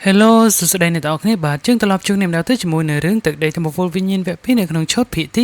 Hello សួស្តីអ្នកទាំងអស់គ្នាបាទយើងត្រឡប់ជួបគ្នាម្ដងទៀតជាមួយនឹងរឿងទឹកដីធម្មពលវិញ្ញាណវគ្គ2នៅក្នុងឈុតភាគទី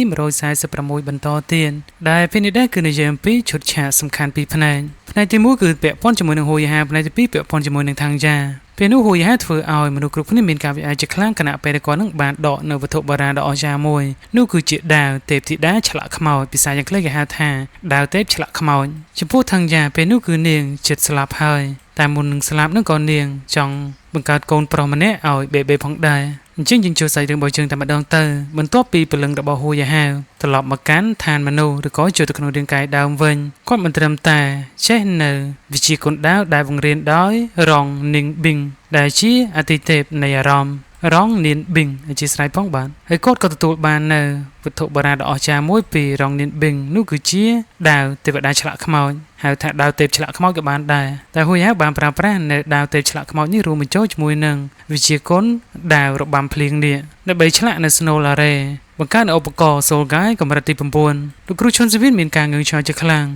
146បន្តទៀតដែលពេលនេះដែរគឺនិយាយអំពីឈុតឆាកសំខាន់ពីរផ្នែកទី1គឺពាក់ព័ន្ធជាមួយនឹងហូយហាផ្នែកទី2ពាក់ព័ន្ធជាមួយនឹងថាងយ៉ាពេលនោះហូយហាធ្វើឲ្យមនុស្សគ្រប់គ្នាមានការវិអាយជាខ្លាំងគណៈពេលគាត់នឹងបានដកនៅវត្ថុបុរាណដ៏អស្ចារ្យមួយនោះគឺជាដាវទេពធីតាឆ្លាក់ខ្មោចភាសាអង់គ្លេសគេហៅថាដាវទេពឆ្លាក់ខ្មោចចំពោះថាងយ៉ាពេលនោះគឺនាងចិត្តស្លាប់ហើយតែមុននឹងស្លាប់នឹងក៏នាងចង់បង្កើតកូនប្រុសម្នាក់ឲ្យបេបេផងដែរអញ្ចឹងយើងចូលសាច់រឿងរបស់យើងតែម្ដងទៅបន្ទាប់ពីព្រលឹងរបស់ហូយហាវត្រឡប់មកកាន់ឋានមនុស្សឬក៏ចូលទៅក្នុងរាងកាយដើមវិញគាត់មិនត្រឹមតែចេះនៅវិជាគុណដាវដែលបង្រៀនដោយរងនីងប៊ីងដែលជាអតិទេពនៃអារម្មណ៍រងនៀនប៊ីងអធិស្ឋានផងបានហើយគាត់ក៏ទទួលបាននៅវត្ថុបុរាណដ៏អស្ចារ្យមួយពីរងនៀនប៊ីងនោះគឺជាដាវទេវតាឆ្លាក់ខ្មោចហៅថាដាវទេពឆ្លាក់ខ្មោចក៏បានដែរតែហួយហៅបានប្រើប្រាស់នៅដាវទេពឆ្លាក់ខ្មោចនេះរួមបញ្ចូលជាមួយនឹងវិជាគុណដាវរបាំភ្លៀងនេះដើម្បីឆ្លាក់នៅ Snow Lare បង្កើតឧបករណ៍ Soul Guide កម្រិតទី9លោកគ្រូឈុនស៊ីវិនមានការងឿងឆ្ងល់ជាខ្លាំង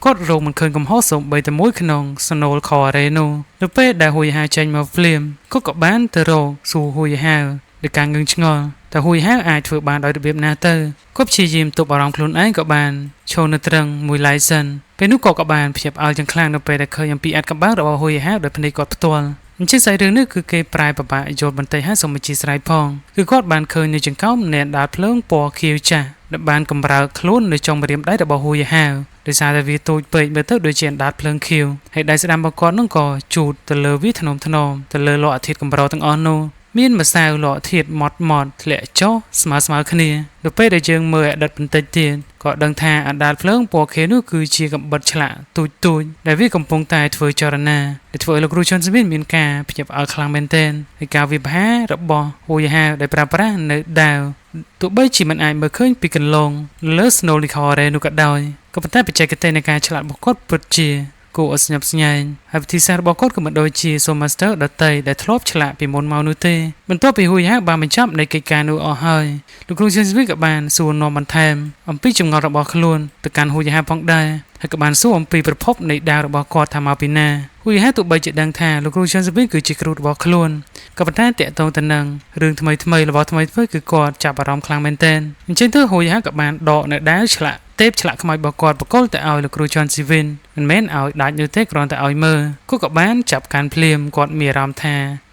គាត់រកមិនឃើញកំហុសសូម្បីតែមួយក្នុង Snow Lare នោះនៅពេលដែលហួយហៅចេញមកភ្លាមគាត់ក៏បានទៅរកសួរហួយហៅដោយការងឿងឆ្ងល់តែហួយហៅអាចធ្វើបានដោយរបៀបណាទៅគាត់ព្យាយាមទប់អារម្មណ៍ខ្លួនឯងក៏បានឈរនៅត្រឹងមួយឡៃសិនពេលនោះក៏បានភ្ញាក់ផ្អើលយ៉ាងខ្លាំងនៅពេលដែលឃើញអំពីអាចកំបាំងរបស់ហួយហៅដោយភ្នែកគាត់ផ្ទាល់អញ្ចឹងសាច់រឿងនេះគឺគេប្រែប្របាក់យល់បន្តិចហើយសូមអធិស្ឋានផងគឺគាត់បានឃើញនៅចង្កោមអ្នកដាល់ភ្លើងពណ៌ខៀវចាស់ដែលបានកំរើកខ្លួននៅចុងម្រាមដៃរបស់ហួយហៅដោយសារតែវាតូចពេកមើលទៅដូចជាដាល់ភ្លើងខៀវហើយដៃស្ដាំរបស់គាត់នោះក៏ជូតទៅលើវាថ្នមទៅលើលអធាតុកម្រទាំងអស់នោះមានម្សៅលក់ធាតម៉ត់ធ្លាក់ចុះស្មើគ្នានៅពេលដែលយើងមើលអតីតបន្តិចទៀតក៏ដឹងថាអណ្ដាតភ្លើងពណ៌ខៀវនោះគឺជាកំបិតឆ្លាក់ទូចដែលវាកំពុងតែធ្វើចលនាដែលធ្វើឲ្យលោកគ្រូឈុនស៊ីវិនមានការភ្ញាក់ផ្អើលខ្លាំងមែនទែនហើយការវិភាគរបស់ហួយហាវដែលប្រើប្រាស់នៅដាវទោះបីជាមិនអាចមើលឃើញពីកន្លងលើ Snow Lare នោះក៏ដោយក៏ប៉ុន្តែបច្ចេកទេសនៃការឆ្លាក់របស់គាត់ពិតជាគួរឲ្យស្ញប់ស្ញែងហើយវិធីសាស្ត្ររបស់គាត់ក៏មិនដូចជា Soul Master ដទៃដែលធ្លាប់ឆ្លាក់ពីមុនមកនោះទេបន្ទាប់ពីហួយហាវបានបញ្ចប់នៃកិច្ចការនោះអស់ហើយលោកគ្រូស៊ិនស្វីក៏បានសួរនាំបន្ថែមអំពីចម្ងល់របស់ខ្លួនទៅកាន់ហួយហាវផងដែរហើយក៏បានសួរអំពីប្រភពនៃដាវរបស់គាត់ថាមកពីណាហួយហាវទោះបីជាដឹងថាលោកគ្រូស៊ិនស្វីគឺជាគ្រូរបស់ខ្លួនក៏ប៉ុន្តែតាក់ទងទៅនឹងរឿងថ្មីរបស់ថ្មីគឺគាត់ចាប់អារម្មណ៍ខ្លាំងមែនទែនអញ្ចឹងទៅហួយហាវក៏បានដកនៅដាវឆ្លាក់ទេពឆ្លាក់ខ្មោចរបស់គាត់បកគលទៅឲ្យលោកគ្រូឈុនស៊ីវិនមិនមែនឲ្យដាច់នោះទេគ្រាន់តែឲ្យមើលគាត់ក៏បានចាប់កាន់ភ្លាមគាត់មានអារម្មណ៍ថ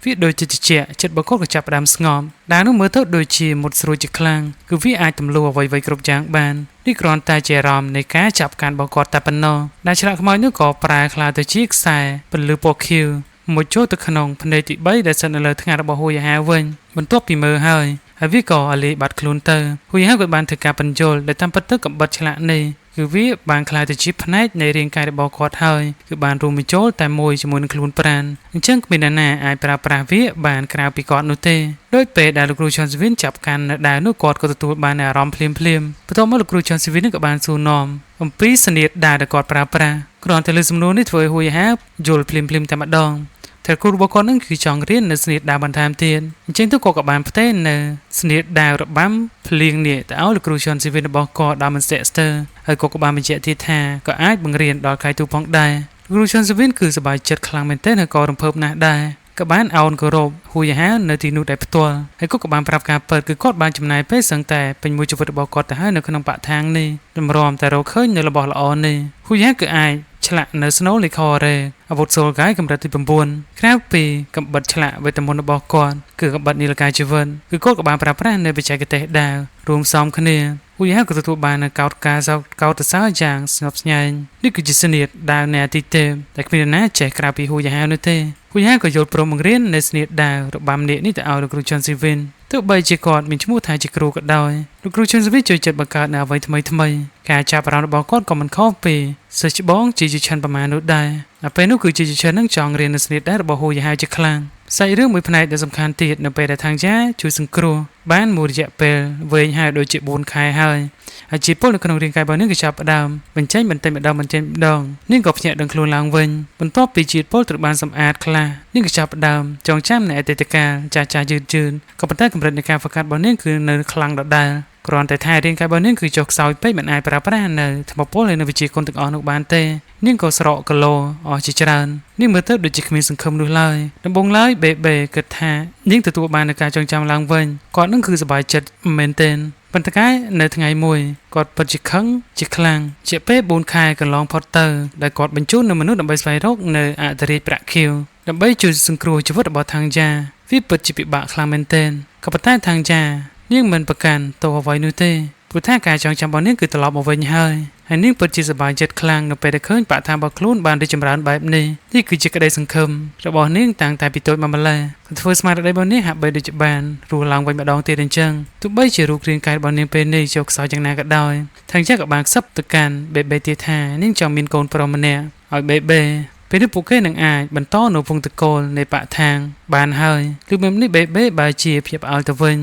ាវាដូចជាត្រជាក់ចិត្តបកគលក៏ចាប់ផ្ដើមស្ងប់ដាវនោះមើលទៅដូចជាមុតស្រួយជាខ្លាំងគឺវាអាចទម្លុះអ្វីៗគ្រប់យ៉ាងបាននេះគ្រាន់តែជាអារម្មណ៍នៃការចាប់កាន់របស់គាត់តែប៉ុណ្ណោះដែលឆ្លាក់ខ្មោចនោះក៏ប្រែក្លាយទៅជាខ្សែពន្លឺពណ៌ខៀវមួយចូលទៅក្នុងភ្នែកទី3ដែលស្ថិតនៅលើថ្ងាសរបស់ហួយហាវវិញបន្ទាប់ពីមើលហើយវាក៏អាលីបាត់ខ្លួនទៅហួយហាវក៏បានធ្វើការបញ្យល់ដែលតាមពិតទៅកំបិតឆ្លាក់នេះគឺវាបានក្លាយទៅជាផ្នែកនៃរាងកាយរបស់គាត់ហើយគឺបានរួមបញ្ចូលតែមួយជាមួយនឹងខ្លួនប្រាណអញ្ចឹងគ្មាននរណាអាចប្រើប្រាស់វាបានក្រៅពីគាត់នោះទេដោយពេលដែលលោកគ្រូឈុនស៊ីវិនចាប់កាន់នៅដាវនោះគាត់ក៏ទទួលបានអារម្មណ៍ភ្លាមបន្ទាប់មកលោកគ្រូឈុនស៊ីវិនក៏បានសួរនាំអំពីសញ្ញាដាវដែលគាត់ប្រើប្រាស់គ្រាន់តែលើសំណួរនេះធ្វើឲ្យហួយហាវយល់ភ្លាមតែម្ដងតែគ្រូរបស់គាត់នឹងគឺចង់រៀននៅស្នីតដាវបន្ថែមទៀតអញ្ចឹងទៅគាត់ក៏បានផ្ទេរនៅស្នីតដាវរបាំភ្លៀងនេះទៅឲ្យលោកគ្រូឈុនស៊ីវិនរបស់គាត់ដល់មិនស្ទាក់ស្ទើរហើយគាត់ក៏បានបញ្ជាក់ទៀតថាក៏អាចបង្រៀនដល់កាយទូផងដែរគ្រូឈុនស៊ីវិនគឺសប្បាយចិត្តខ្លាំងមែនទែនហើយក៏រំភើបណាស់ដែរក៏បានអោនគោរពហួយហាវនៅទីនោះដែរផ្ទាល់ហើយគាត់ក៏បានប្រាប់ការពិតគឺគាត់បានចំណាយពេលសឹងតែពេញមួយជីវិតរបស់គាត់ទៅហើយនៅក្នុងបឋាងនេះតម្រាំតែរកឃើញនៅរបស់ល្អនេះហួយហាវគឺអាចឆ្លាក់នៅ Snow Lare អាវុធ Soul Guide កម្រិតទី9ក្រៅពីកំបិតឆ្លាក់វេទមន្តរបស់គាត់គឺកំបិតនីលកាយជីវិតគឺគាត់ក៏បានប្រើប្រាស់នៅបច្ចេកទេសដាវរួមផ្សំគ្នាហួយហាវក៏ទទួលបាននៅកោតការសោកកោតសើយ៉ាងស្ងប់ស្ងាត់នេះគឺជាសញ្ញាដាវនៃអាទិទេពតែគ្មាននរណាចេះក្រៅពីហួយហាវនោះទេហួយហាវក៏យល់ព្រមបង្រៀននៅសញ្ញាដាវរបាំនេះទៅឲ្យលោកគ្រូឈុនស៊ីវិនទោះបីជាគាត់មានឈ្មោះថាជាគ្រូក៏ដោយលោកគ្រូឈុនស៊ីវិនជួយចិត្តបង្កើតនៅអ្វីថ្មីការចាប់អារម្មណ៍របស់គាត់ក៏មិនខុសពីសិស្សច្បងជាឆានប្រមាណនោះដែរតែពេលនោះគឺជាឆាននឹងចង់រៀននៅស្នីតដែររបស់ហួយហាវជាខ្លាំងសាច់រឿងមួយផ្នែកដែលសំខាន់ទៀតនៅពេលដែលថាងយ៉ាជួយសង្គ្រោះបានមួយរយៈពេលវែងហើយដូចជា4ខែហើយហើយជាពលនៅក្នុងរាងកាយរបស់នាងក៏ចាប់ផ្ដើមបញ្ចេញបន្តិចម្ដងនាងក៏ភ្ញាក់ដឹងខ្លួនឡើងវិញបន្ទាប់ពីជាតិពុលត្រូវបានសម្អាតខ្លះនាងក៏ចាប់ផ្ដើមចងចាំនៅអតីតកាលចាស់យឺតក៏ប៉ុន្តែកម្រិតនៃការហ្វឹកហាត់របស់នាងគឺនៅខ្លាំងដដែលគ្រាន់តែថារាងកាយរបស់នាងគឺចុះខ្សោយពេកមិនអាចប្រើប្រាស់នៅថ្មពលហើយនៅវិជាគុណទាំងអស់នោះបានទេ នាងក៏ស្រកកលោអស់ជាច្រើននាងមើលទៅដូចជាគ្មានសង្ឃឹមនោះឡើយដំបងឡើយបេបេគិតថានាងទទួលបាននូវការចងចាំឡើងវិញគាត់នឹងគឺសប្បាយចិត្តមែនទែនប៉ុន្តែនៅថ្ងៃមួយគាត់ពិតជាខឹងជាខ្លាំងជាពេល4ខែកន្លងផុតទៅដែលគាត់បញ្ជូននូវមនុស្សដើម្បីស្វែងរកនៅអធិរាជប្រាក់ខៀវដើម្បីជួយសង្គ្រោះជីវិតរបស់ថាងយ៉ាវាពិតជាពិបាកខ្លាំងមែនទែនក៏ប៉ុន្តែថាងយ៉ានាងមិនប្រកាន់ទោសអ្វីនោះទេព្រោះថាការចងចាំរបស់នាងគឺត្រឡប់មកវិញហើយនាងពិតជាសប្បាយចិត្តខ្លាំងនៅពេលដែលឃើញបាក់ថារបស់ខ្លួនបានរីកចម្រើនបែបនេះនេះគឺជាក្តីសង្ឃឹមរបស់នាងតាំងតែពីតូចមកម្ល៉េះធ្វើស្មារតីរបស់នាងហាក់បីដូចជាបានរស់ឡើងវិញម្ដងទៀតអញ្ចឹងទោះបីជារូបរាងកាយរបស់នាងពេលនេះចុះខ្សោយយ៉ាងណាក៏ដោយថាងយ៉ាក៏បានខ្សឹបទៅកាន់បេបេទៀតថានាងចង់មានកូនប្រុសម្នាក់ឲ្យបេបេពេលនេះពួកគេនឹងអាចបន្តនៅវងតកូលនៃបាក់ថាងបានហើយឬបែបនេះបេបេបើជាភាពអល់ទៅវិញ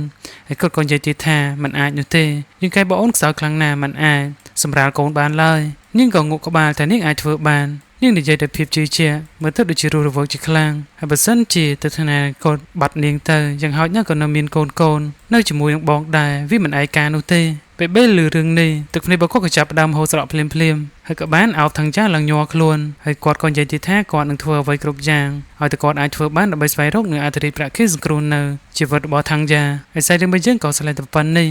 ហើយគាត់ក៏និយាយទៀតថាมันអាចនោះទេយើងកែបងអូនខ្សោយខ្លាំងណាស់มันអាចសម្រាលកូនបានឡើយនាងក៏ងក់ក្បាលថានាងអាចធ្វើបាននាងនិយាយតែភាពជឿជាក់មើលទៅដូចជារស់រវើកជាខ្លាំងហើយបើសិនជាទៅថ្នាក់គាត់បាត់នាងទៅយ៉ាងហោចណាស់ក៏នៅមានកូននៅជាមួយនឹងបងដែរវាមិនឯកានោះទេពេលបេលឺរឿងនេះទឹកភ្នែករបស់គាត់ក៏ចាប់ផ្ដើមហូរស្រក់ភ្លាមហើយក៏បានអោបថាងចាឡើងញ័រខ្លួនហើយគាត់ក៏និយាយទៀតថាគាត់នឹងធ្វើអ្វីគ្រប់យ៉ាងឲ្យតែគាត់អាចធ្វើបានដើម្បីស្វែងរកនៅអធិរាជប្រាក់ខៀវសង្គ្រោះនៅជីវិតរបស់ថាងយ៉ាហើយសាច់រឿងរបស់យើងក៏ឆ្លៃទៅប៉ុណ្ណេះ